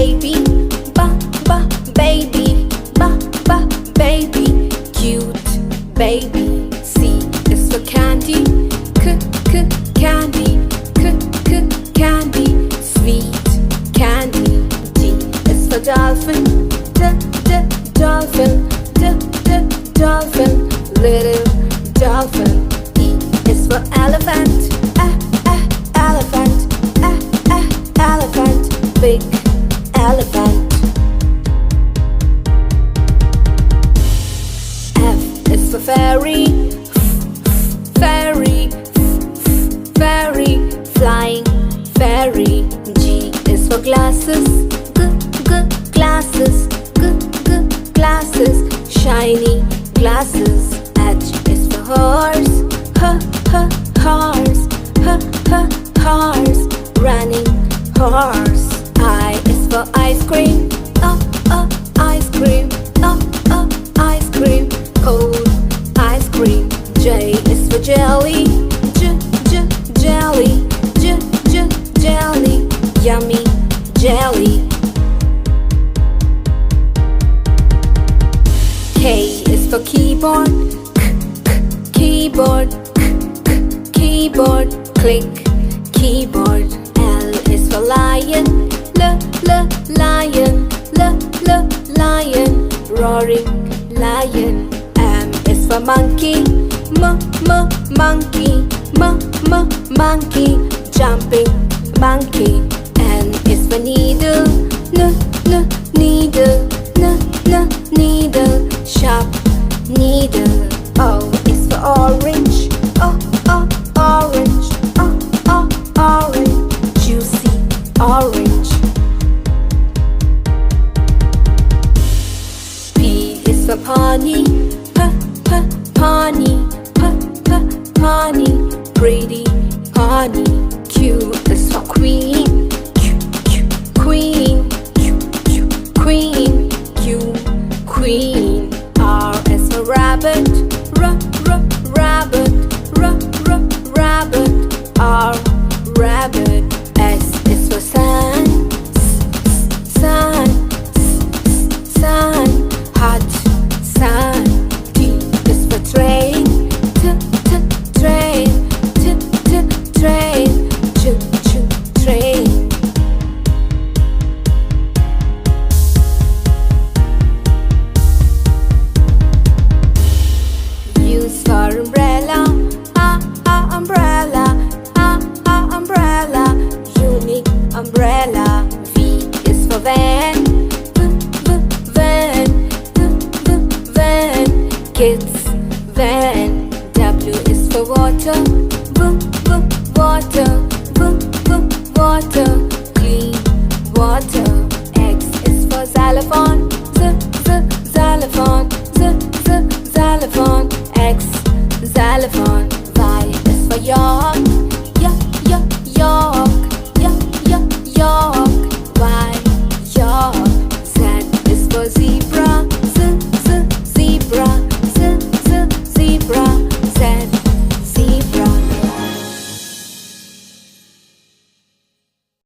baby. Baby. Baby. Cute baby. C is for candy. Candy. Candy. Sweet candy. D is for dolphin. Dolphin. Dolphin. Little dolphin. E is for elephant. Elephant. Elephant. Big elephant. F is for fairy. Fairy. Flying fairy. G is for glasses. Glasses. Glasses. Shiny glasses. H is for horse. Horse. Horse. Running horse. I is for ice cream. Ice cream. Ice cream. Cold ice cream. J is for jelly. Jelly. Jelly. Yummy jelly. K is for keyboard. Keyboard. Click keyboard. L is for lion. Lion. Lion. Roaring lion. M is for monkey. Monkey. Monkey. Jumping monkey. N is for needle. Needle. Needle. Sharp needle. O is for orange. Orange. Orange. Juicy orange.